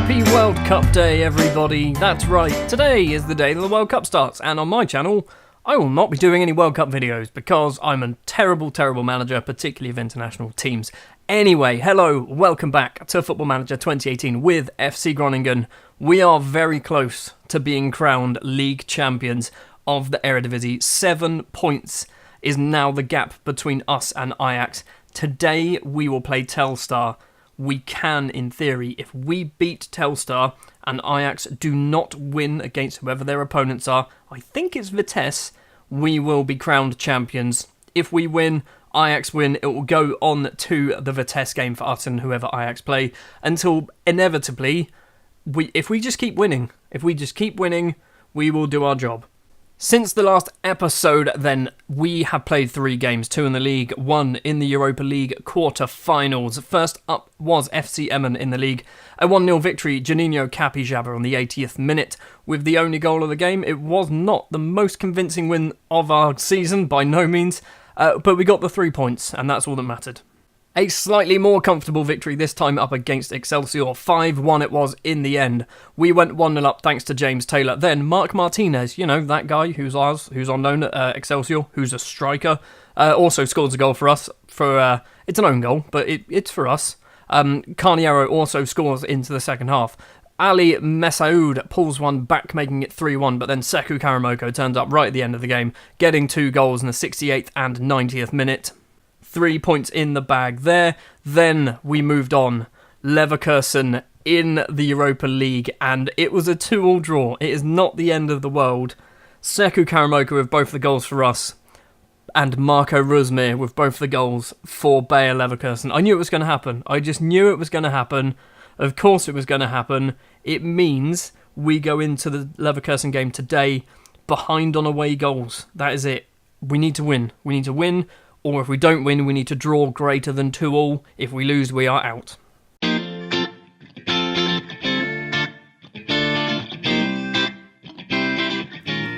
Happy World Cup Day, everybody. That's right, today is the day that the World Cup starts, and on my channel, I will not be doing any World Cup videos because I'm a terrible, terrible manager, particularly of international teams. Anyway, hello, welcome back to Football Manager 2018 with FC Groningen. We are very close to being crowned league champions of the Eredivisie. 7 points is now the gap between us and Ajax. Today we will play Telstar. We can, in theory, if we beat Telstar and Ajax do not win against whoever their opponents are, I think it's Vitesse, we will be crowned champions. If we win, Ajax win, it will go on to the Vitesse game for us and whoever Ajax play until inevitably, if we just keep winning, we will do our job. Since the last episode, then, we have played 3 games, 2 in the league, 1 in the Europa League quarter-finals. First up was FC Emmen in the league, a 1-0 victory, Juninho Capixaba on the 80th minute, with the only goal of the game. It was not the most convincing win of our season, by no means, but we got the 3 points, and that's all that mattered. A slightly more comfortable victory this time up against Excelsior. 5-1 it was in the end. We went 1-0 up thanks to James Taylor. Then Marc Martinez, you know, that guy who's on loan at Excelsior, who's a striker, also scores a goal for us. It's an own goal, but it's for us. Carniero also scores into the second half. Ali Messaoud pulls one back, making it 3-1, but then Sekou Karamoko turns up right at the end of the game, getting 2 goals in the 68th and 90th minute. 3 points in the bag there. Then we moved on. Leverkusen in the Europa League, and it was a 2-2 draw. It is not the end of the world. Sekou Karamoko with both the goals for us, and Marco Rusmir with both the goals for Bayer Leverkusen. I knew it was going to happen. I just knew it was going to happen. Of course it was going to happen. It means we go into the Leverkusen game today behind on away goals. That is it. We need to win. We need to win. Or if we don't win, we need to draw greater than 2-2. If we lose, we are out.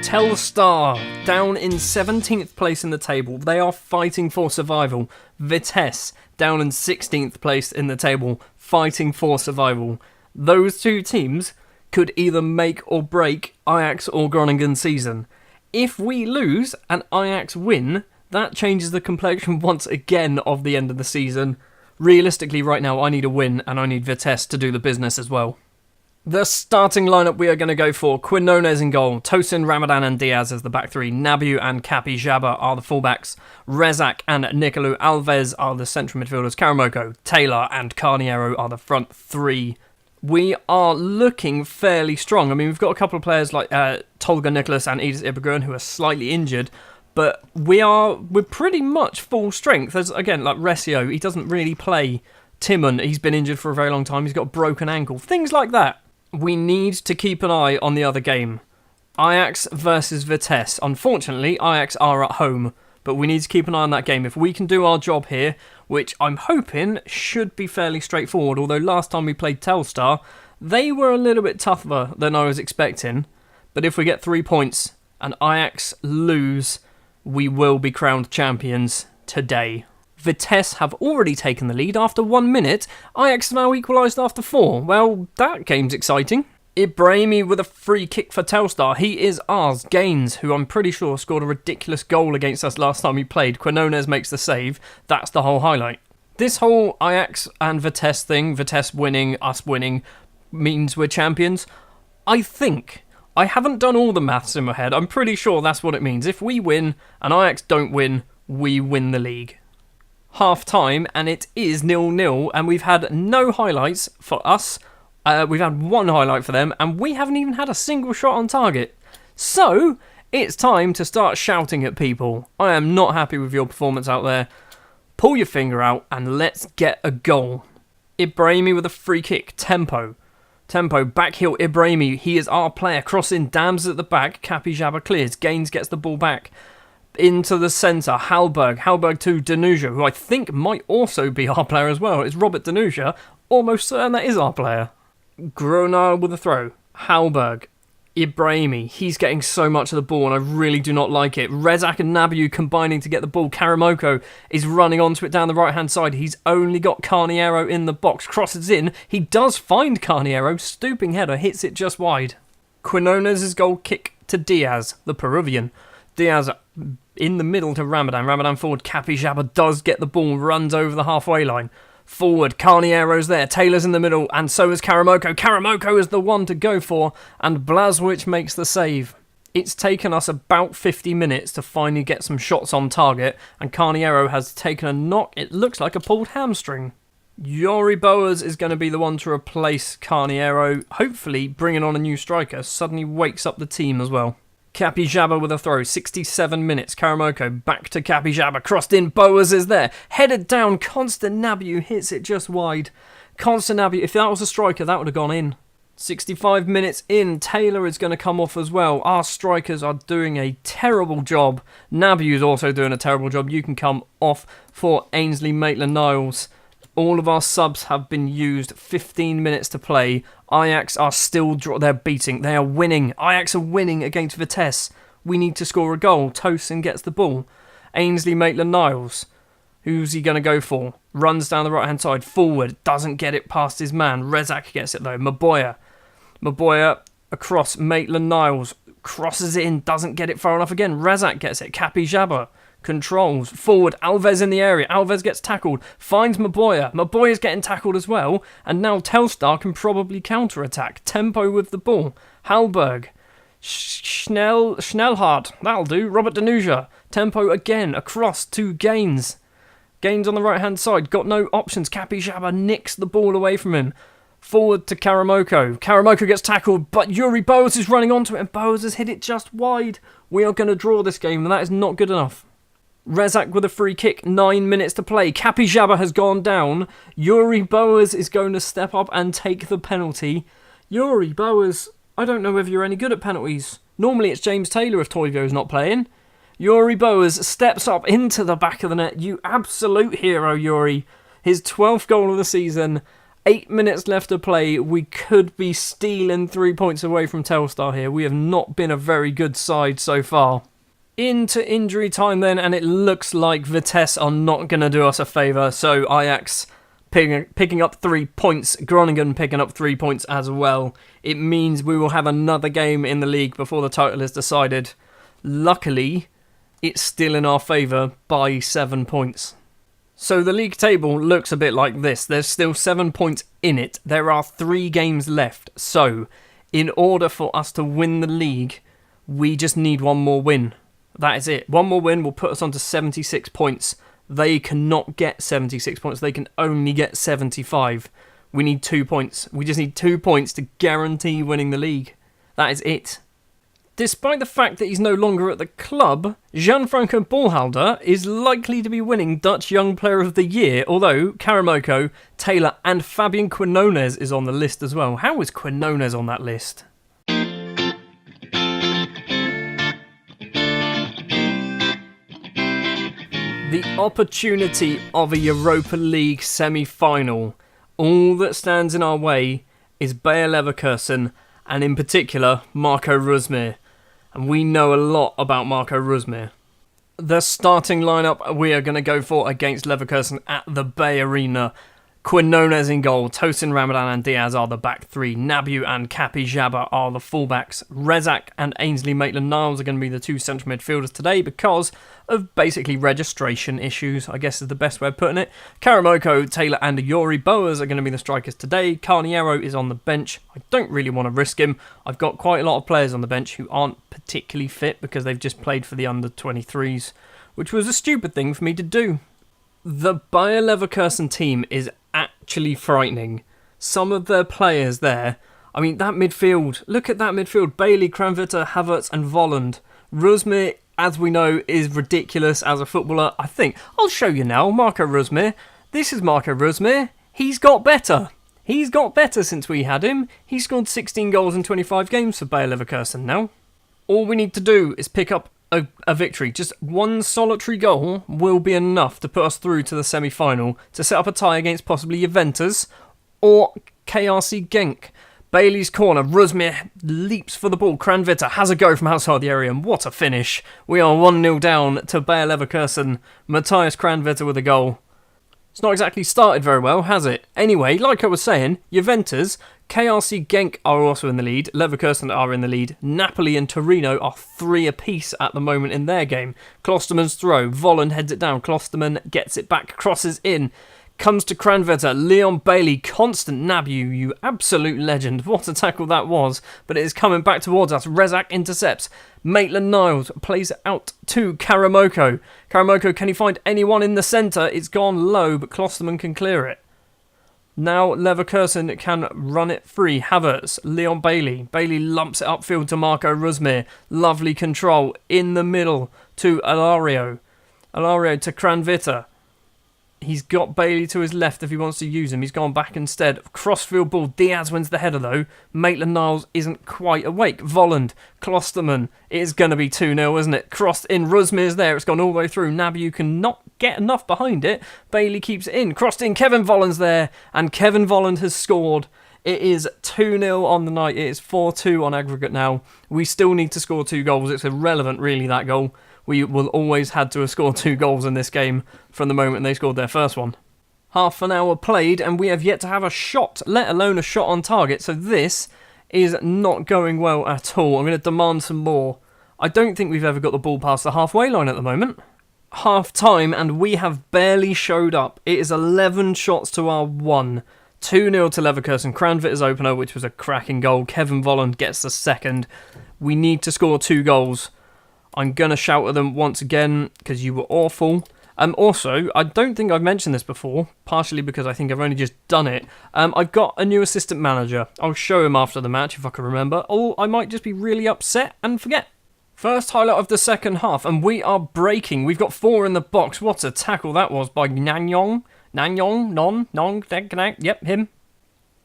Telstar, down in 17th place in the table. They are fighting for survival. Vitesse, down in 16th place in the table, fighting for survival. Those 2 teams could either make or break Ajax or Groningen season. If we lose and Ajax win, that changes the complexion once again of the end of the season. Realistically, right now, I need a win, and I need Vitesse to do the business as well. The starting lineup we are going to go for: Quinones in goal, Tosin, Ramadan and Diaz as the back 3, Nabiu and Capixaba are the fullbacks, Rezak and Nicolò Alves are the central midfielders, Karamoko, Taylor and Carniero are the front 3. We are looking fairly strong. I mean, we've got a couple of players like Tolga Nicholas and Edis Iberguen who are slightly injured, but we're pretty much full strength. There's, again, like Resio, he doesn't really play. Timon, he's been injured for a very long time. He's got a broken ankle. Things like that. We need to keep an eye on the other game. Ajax versus Vitesse. Unfortunately, Ajax are at home, but we need to keep an eye on that game. If we can do our job here, which I'm hoping should be fairly straightforward, although last time we played Telstar, they were a little bit tougher than I was expecting. But if we get 3 points and Ajax lose, we will be crowned champions today. Vitesse have already taken the lead after 1 minute. Ajax now equalised after 4. Well, that game's exciting. Ibrahimi with a free kick for Telstar. He is ours. Gaines, who I'm pretty sure scored a ridiculous goal against us last time we played. Quinones makes the save. That's the whole highlight. This whole Ajax and Vitesse thing, Vitesse winning, us winning, means we're champions. I think. I haven't done all the maths in my head. I'm pretty sure that's what it means. If we win and Ajax don't win, we win the league. Half time, and it is 0-0, and we've had no highlights for us. We've had 1 highlight for them, and we haven't even had a single shot on target. So, it's time to start shouting at people. I am not happy with your performance out there. Pull your finger out, and let's get a goal. Ibrahimi with a free kick. Tempo, back heel Ibrahimi. He is our player. Crossing, Dams at the back. Capixaba clears. Gaines gets the ball back. Into the centre, Hallberg to Danuja, who I think might also be our player as well. It's Robert Danuja. Almost certain that is our player. Gronar with a throw. Hallberg. Ibrahimi, he's getting so much of the ball and I really do not like it. Rezak and Nabiu combining to get the ball. Karamoko is running onto it down the right hand side. He's only got Carniero in the box. Crosses in. He does find Carniero. Stooping header, hits it just wide. Quinones' goal kick to Diaz, the Peruvian. Diaz in the middle to Ramadan. Ramadan forward. Capi Jabba does get the ball, runs over the halfway line. Forward, Carniero's there, Taylor's in the middle, and so is Karamoko. Karamoko is the one to go for, and Blazwich makes the save. It's taken us about 50 minutes to finally get some shots on target, and Carniero has taken a knock. It looks like a pulled hamstring. Yori Boas is going to be the one to replace Carniero, hopefully bringing on a new striker. Suddenly wakes up the team as well. Capi Jabba with a throw, 67 minutes. Karamoko back to Capi Jabba, crossed in. Boas is there, headed down. Constant Nabiu hits it just wide. Constant Nabiu, if that was a striker, that would have gone in. 65 minutes in, Taylor is going to come off as well. Our strikers are doing a terrible job. Nabiu is also doing a terrible job. You can come off for Ainsley Maitland-Niles. All of our subs have been used. 15 minutes to play. Ajax are still they're beating. They are winning. Ajax are winning against Vitesse. We need to score a goal. Tosin gets the ball. Ainsley Maitland-Niles. Who's he going to go for? Runs down the right-hand side. Forward. Doesn't get it past his man. Rezak gets it though. Maboya across. Maitland-Niles. Crosses it in. Doesn't get it far enough again. Rezak gets it. Capi Jabba. Controls. Forward. Alves in the area. Alves gets tackled. Finds Maboya. Maboya's getting tackled as well. And now Telstar can probably counter-attack. Tempo with the ball. Halberg. Schnellhardt. That'll do. Robert Danuja. Tempo again. Across to Gaines. Gaines on the right-hand side. Got no options. Capi Jabba nicks the ball away from him. Forward to Karamoko. Karamoko gets tackled, but Yuri Boas is running onto it, and Boas has hit it just wide. We are going to draw this game, and that is not good enough. Rezak with a free kick, 9 minutes to play. Capi Jabba has gone down. Yuri Boas is going to step up and take the penalty. Yuri Boas, I don't know whether you're any good at penalties. Normally it's James Taylor if Toivo's not playing. Yuri Boas steps up into the back of the net. You absolute hero, Yuri. His 12th goal of the season. 8 minutes left to play. We could be stealing 3 points away from Telstar here. We have not been a very good side so far. Into injury time then, and it looks like Vitesse are not going to do us a favour. So Ajax picking up 3 points, Groningen picking up 3 points as well. It means we will have another game in the league before the title is decided. Luckily, it's still in our favour by 7 points. So the league table looks a bit like this. There's still 7 points in it. There are 3 games left. So, in order for us to win the league, we just need one more win. That is it. One more win will put us on to 76 points. They cannot get 76 points. They can only get 75. We need 2 points. We just need 2 points to guarantee winning the league. That is it. Despite the fact that he's no longer at the club, Gianfranco Ballhalder is likely to be winning Dutch Young Player of the Year, although Karamoko, Taylor and Fabian Quinones is on the list as well. How is Quinones on that list? The opportunity of a Europa League Semi-Final. All that stands in our way is Bayer Leverkusen, and in particular, Marco Rusmir. And we know a lot about Marco Rusmir. The starting lineup we are going to go for against Leverkusen at the Bay Arena. Quinones in goal, Tosin, Ramadan and Diaz are the back three. Nabiu and Capi Jabba are the fullbacks. Rezak and Ainsley Maitland-Niles are going to be the 2 central midfielders today because of basically registration issues, I guess is the best way of putting it. Karamoko, Taylor and Yori Boas are going to be the strikers today. Carniero is on the bench. I don't really want to risk him. I've got quite a lot of players on the bench who aren't particularly fit because they've just played for the under-23s, which was a stupid thing for me to do. The Bayer Leverkusen team is actually frightening. Some of their players there, I mean, that midfield, look at that midfield. Bailey, Kramvita, Havertz and Volland. Rusmir, as we know, is ridiculous as a footballer. I think, I'll show you now, Marco Rusmir. This is Marco Rusmir. He's got better. He's got better since we had him. He scored 16 goals in 25 games for Bayer Leverkusen now. All we need to do is pick up a victory. Just one solitary goal will be enough to put us through to the semi-final to set up a tie against possibly Juventus or KRC Genk. Bailey's corner. Rusmir leaps for the ball. Kranvita has a go from outside the area, and what a finish. We are 1-0 down to Bayer Leverkusen. Matthias Kranvita with a goal. It's not exactly started very well, has it? Anyway, like I was saying, Juventus, KRC Genk are also in the lead. Leverkusen are in the lead. Napoli and Torino are 3 apiece at the moment in their game. Klosterman's throw. Volland heads it down. Klosterman gets it back, crosses in. Comes to Kranvita, Leon Bailey, constant nab you absolute legend. What a tackle that was, but it is coming back towards us. Rezak intercepts. Maitland-Niles plays it out to Karamoko. Karamoko, can he find anyone in the centre? It's gone low, but Klosterman can clear it. Now Leverkusen can run it free. Havertz, Leon Bailey. Bailey lumps it upfield to Marco Rusmir. Lovely control in the middle to Alario. Alario to Kranvita. He's got Bailey to his left if he wants to use him. He's gone back instead. Crossfield ball. Diaz wins the header though. Maitland-Niles isn't quite awake. Volland. Klosterman. It is going to be 2-0, isn't it? Crossed in. Rusmir's there. It's gone all the way through. Nabiu cannot get enough behind it. Bailey keeps it in. Crossed in. Kevin Volland's there. And Kevin Volland has scored. It is 2-0 on the night. It is 4-2 on aggregate now. We still need to score 2 goals. It's irrelevant, really, that goal. We will always had to have scored 2 goals in this game from the moment they scored their first one. Half an hour played and we have yet to have a shot, let alone a shot on target. So this is not going well at all. I'm going to demand some more. I don't think we've ever got the ball past the halfway line at the moment. Half time and we have barely showed up. It is 11 shots to our 1. 2-0 to Leverkusen. Kranvita's opener, which was a cracking goal. Kevin Volland gets the second. We need to score 2 goals. I'm going to shout at them once again because you were awful. Also, I don't think I've mentioned this before, partially because I think I've only just done it. I've got a new assistant manager. I'll show him after the match if I can remember, or I might just be really upset and forget. First highlight of the second half, and we are breaking. We've got 4 in the box. What a tackle that was by Nanyong. Yep, him.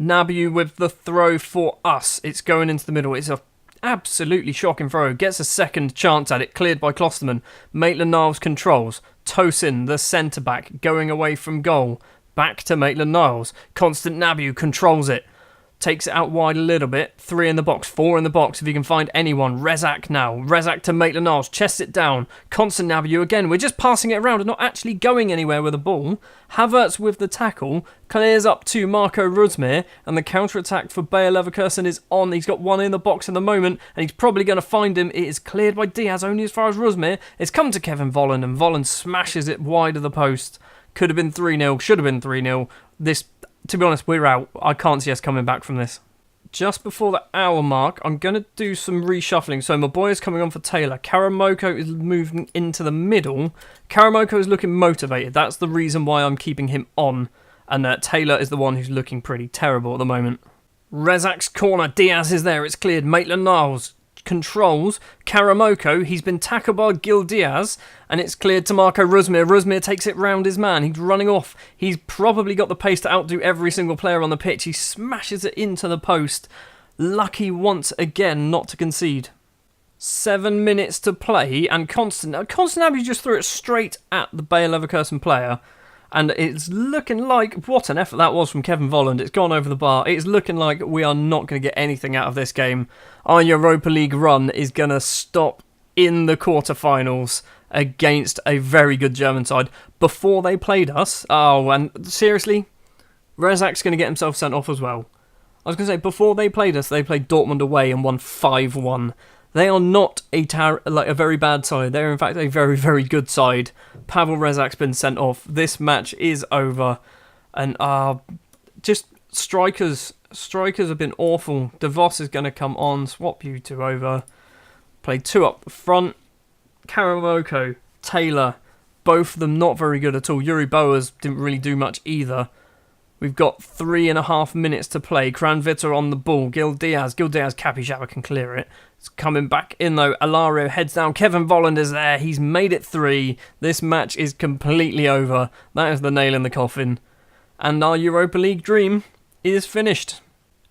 Nabiu with the throw for us. It's going into the middle. It's a absolutely shocking throw. Gets a second chance at it. Cleared by Klosterman. Maitland-Niles controls. Tosin, the centre-back, going away from goal. Back to Maitland-Niles. Constant Nabiu controls it. Takes it out wide a little bit. 3 in the box. 4 in the box if you can find anyone. Rezak now. Rezak to Maitland-Niles. Chests it down. Constant Nabiu again. We're just passing it around and not actually going anywhere with the ball. Havertz with the tackle. Clears up to Marco Rusmir. And the counter-attack for Bayer Leverkusen is on. He's got 1 in the box in the moment. And he's probably going to find him. It is cleared by Diaz only as far as Rusmir. It's come to Kevin Volland. And Volland smashes it wide of the post. Could have been 3-0. Should have been 3-0. To be honest, we're out. I can't see us coming back from this. Just before the hour mark, I'm going to do some reshuffling. So my boy is coming on for Taylor. Karamoko is moving into the middle. Karamoko is looking motivated. That's the reason why I'm keeping him on. And Taylor is the one who's looking pretty terrible at the moment. Rezak's corner. Diaz is there. It's cleared. Maitland-Niles controls. Karamoko. He's been tackled by Gil Diaz. And it's cleared to Marco Rusmir. Rusmir takes it round his man. He's running off. He's probably got the pace to outdo every single player on the pitch. He smashes it into the post. Lucky once again not to concede. 7 minutes to play. And Constant Abbey just threw it straight at the Bayer Leverkusen player. And it's looking like, what an effort that was from Kevin Volland. It's gone over the bar. It's looking like we are not going to get anything out of this game. Our Europa League run is going to stop in the quarterfinals against a very good German side. Before they played us, oh, and seriously, Rezak's going to get himself sent off as well. I was going to say, before they played us, they played Dortmund away and won 5-1. They are not a very bad side. They're in fact a very, very good side. Pavel Rezak's been sent off. This match is over. And just strikers have been awful. DeVos is going to come on. Swap you 2 over. Play 2 up the front. Karamoko, Taylor, both of them not very good at all. Yuri Boas didn't really do much either. We've got 3.5 minutes to play. Kranvita on the ball. Gil Diaz, Capixaba can clear it. It's coming back in though. Alario heads down. Kevin Volland is there. He's made it 3. This match is completely over. That is the nail in the coffin. And our Europa League dream is finished.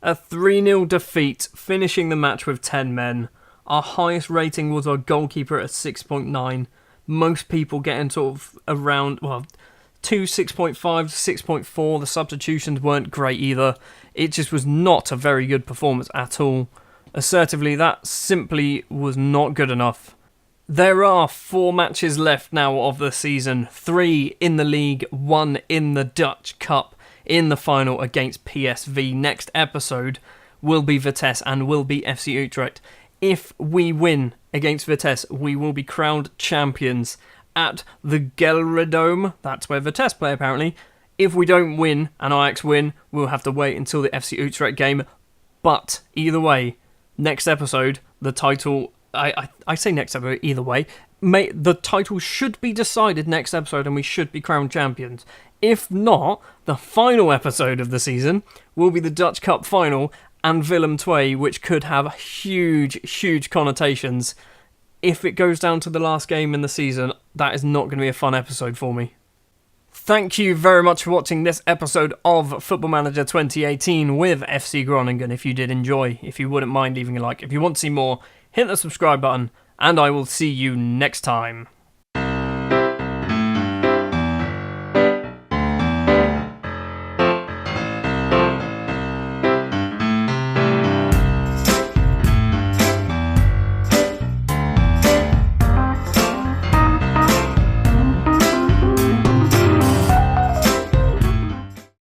A 3-0 defeat, finishing the match with 10 men. Our highest rating was our goalkeeper at 6.9. Most people getting sort of around, Two 6.5, 6.4. The substitutions weren't great either. It just was not a very good performance at all. Assertively, that simply was not good enough. There are 4 matches left now of the season. 3 in the league, 1 in the Dutch Cup in the final against PSV. Next episode will be Vitesse and will be FC Utrecht. If we win against Vitesse, we will be crowned champions at the Gelredome. That's where Vitesse play, apparently. If we don't win and Ajax win, we'll have to wait until the FC Utrecht game. But either way, next episode, the title... I say next episode either way. The title should be decided next episode and we should be crowned champions. If not, the final episode of the season will be the Dutch Cup final and Willem II, which could have huge connotations. If it goes down to the last game in the season, that is not going to be a fun episode for me. Thank you very much for watching this episode of Football Manager 2018 with FC Groningen. If you did enjoy, if you wouldn't mind leaving a like, if you want to see more, hit the subscribe button, and I will see you next time.